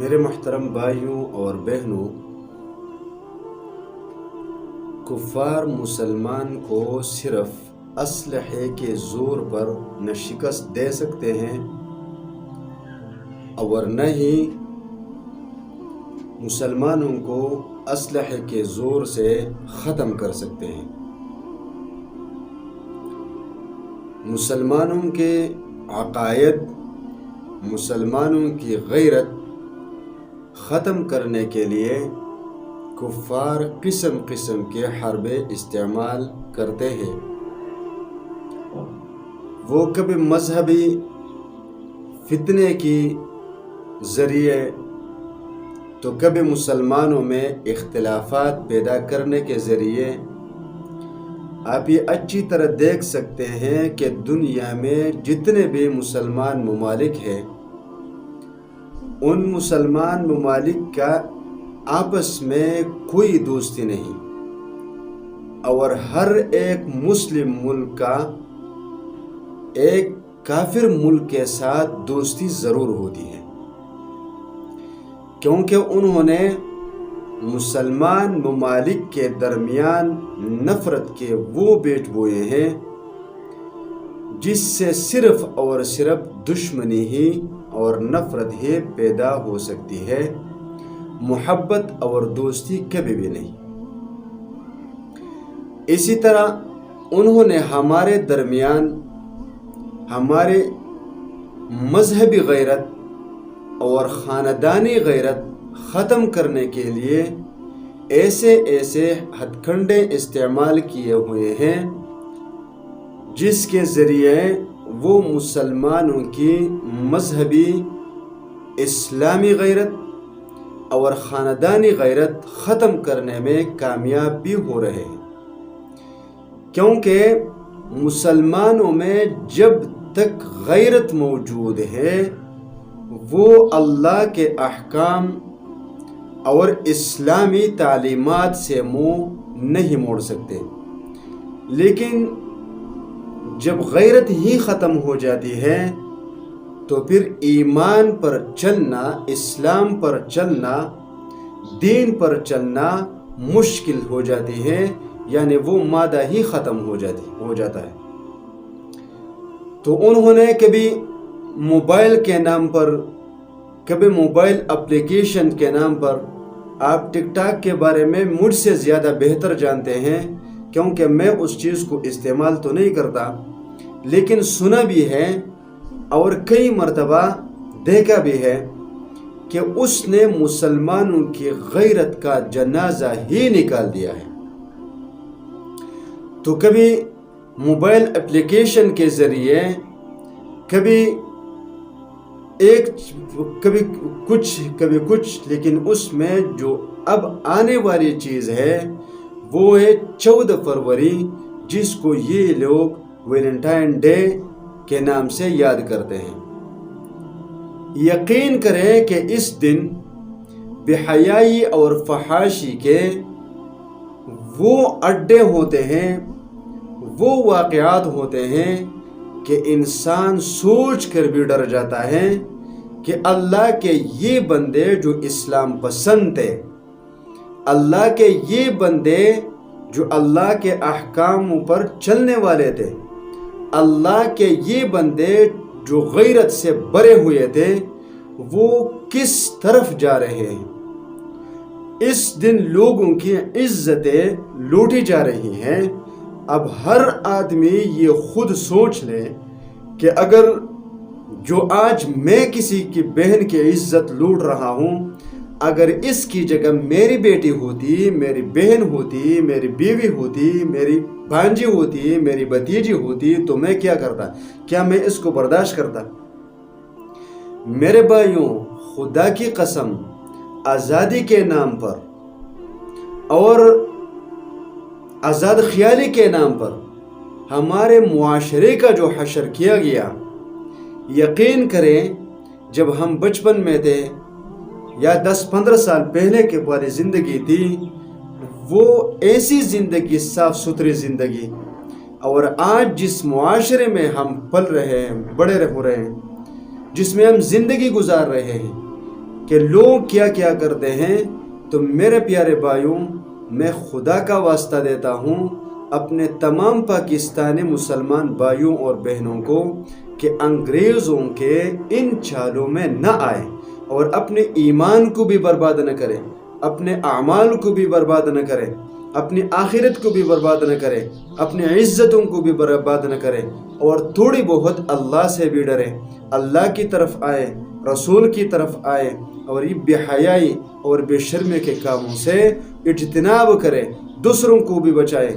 میرے محترم بھائیوں اور بہنوں، کفار مسلمان کو صرف اسلحے کے زور پر نہ شکست دے سکتے ہیں اور نہ ہی مسلمانوں کو اسلحے کے زور سے ختم کر سکتے ہیں۔ مسلمانوں کے عقائد، مسلمانوں کی غیرت ختم کرنے کے لیے کفار قسم قسم کے حربے استعمال کرتے ہیں۔ وہ کبھی مذہبی فتنے کی ذریعے تو کبھی مسلمانوں میں اختلافات پیدا کرنے کے ذریعے۔ آپ یہ اچھی طرح دیکھ سکتے ہیں کہ دنیا میں جتنے بھی مسلمان ممالک ہیں، ان مسلمان ممالک کا آپس میں کوئی دوستی نہیں، اور ہر ایک مسلم ملک کا ایک کافر ملک کے ساتھ دوستی ضرور ہوتی ہے، کیونکہ انہوں نے مسلمان ممالک کے درمیان نفرت کے وہ بیج بوئے ہیں جس سے صرف اور صرف دشمنی ہی اور نفرت ہی پیدا ہو سکتی ہے، محبت اور دوستی کبھی بھی نہیں۔ اسی طرح انہوں نے ہمارے درمیان ہمارے مذہبی غیرت اور خاندانی غیرت ختم کرنے کے لیے ایسے ہتھ کنڈے استعمال کیے ہوئے ہیں جس کے ذریعے وہ مسلمانوں کی مذہبی اسلامی غیرت اور خاندانی غیرت ختم کرنے میں کامیاب بھی ہو رہے ہیں، کیونکہ مسلمانوں میں جب تک غیرت موجود ہے وہ اللہ کے احکام اور اسلامی تعلیمات سے منہ نہیں موڑ سکتے، لیکن جب غیرت ہی ختم ہو جاتی ہے تو پھر ایمان پر چلنا، اسلام پر چلنا، دین پر چلنا مشکل ہو جاتی ہے، یعنی وہ مادہ ہی ختم ہو جاتا ہے۔ تو انہوں نے کبھی موبائل کے نام پر، کبھی موبائل اپلیکیشن کے نام پر، آپ ٹک ٹاک کے بارے میں مجھ سے زیادہ بہتر جانتے ہیں کیونکہ میں اس چیز کو استعمال تو نہیں کرتا، لیکن سنا بھی ہے اور کئی مرتبہ دیکھا بھی ہے کہ اس نے مسلمانوں کی غیرت کا جنازہ ہی نکال دیا ہے۔ تو کبھی موبائل اپلیکیشن کے ذریعے، کبھی کچھ، لیکن اس میں جو اب آنے والی چیز ہے وہ ہے 14 فروری، جس کو یہ لوگ ویلنٹائن ڈے کے نام سے یاد کرتے ہیں۔ یقین کریں کہ اس دن بے حیائی اور فحاشی کے وہ اڈے ہوتے ہیں، وہ واقعات ہوتے ہیں کہ انسان سوچ کر بھی ڈر جاتا ہے کہ اللہ کے یہ بندے جو اسلام پسند تھے، اللہ کے یہ بندے جو اللہ کے احکاموں پر چلنے والے تھے، اللہ کے یہ بندے جو غیرت سے بھرے ہوئے تھے، وہ کس طرف جا رہے ہیں۔ اس دن لوگوں کی عزتیں لوٹی جا رہی ہیں۔ اب ہر آدمی یہ خود سوچ لے کہ اگر جو آج میں کسی کی بہن کی عزت لوٹ رہا ہوں، اگر اس کی جگہ میری بیٹی ہوتی، میری بہن ہوتی، میری بیوی ہوتی، میری بھانجی ہوتی، میری بھتیجی ہوتی، تو میں کیا کرتا؟ کیا میں اس کو برداشت کرتا؟ میرے بھائیوں، خدا کی قسم، آزادی کے نام پر اور آزاد خیالی کے نام پر ہمارے معاشرے کا جو حشر کیا گیا، یقین کریں جب ہم بچپن میں تھے یا 10-15 سال پہلے کے والی زندگی تھی، وہ ایسی زندگی، صاف ستھری زندگی، اور آج جس معاشرے میں ہم پل رہے ہیں، بڑے ہو رہے ہیں، جس میں ہم زندگی گزار رہے ہیں، کہ لوگ کیا کیا کرتے ہیں، تو میرے پیارے بھائیوں، میں خدا کا واسطہ دیتا ہوں اپنے تمام پاکستانی مسلمان بھائیوں اور بہنوں کو کہ انگریزوں کے ان چالوں میں نہ آئے اور اپنے ایمان کو بھی برباد نہ کریں، اپنے اعمال کو بھی برباد نہ کریں، اپنی آخرت کو بھی برباد نہ کریں، اپنی عزتوں کو بھی برباد نہ کریں، اور تھوڑی بہت اللہ سے بھی ڈریں، اللہ کی طرف آئے، رسول کی طرف آئے، اور یہ بے حیائی اور بے شرمی کے کاموں سے اجتناب کریں، دوسروں کو بھی بچائیں۔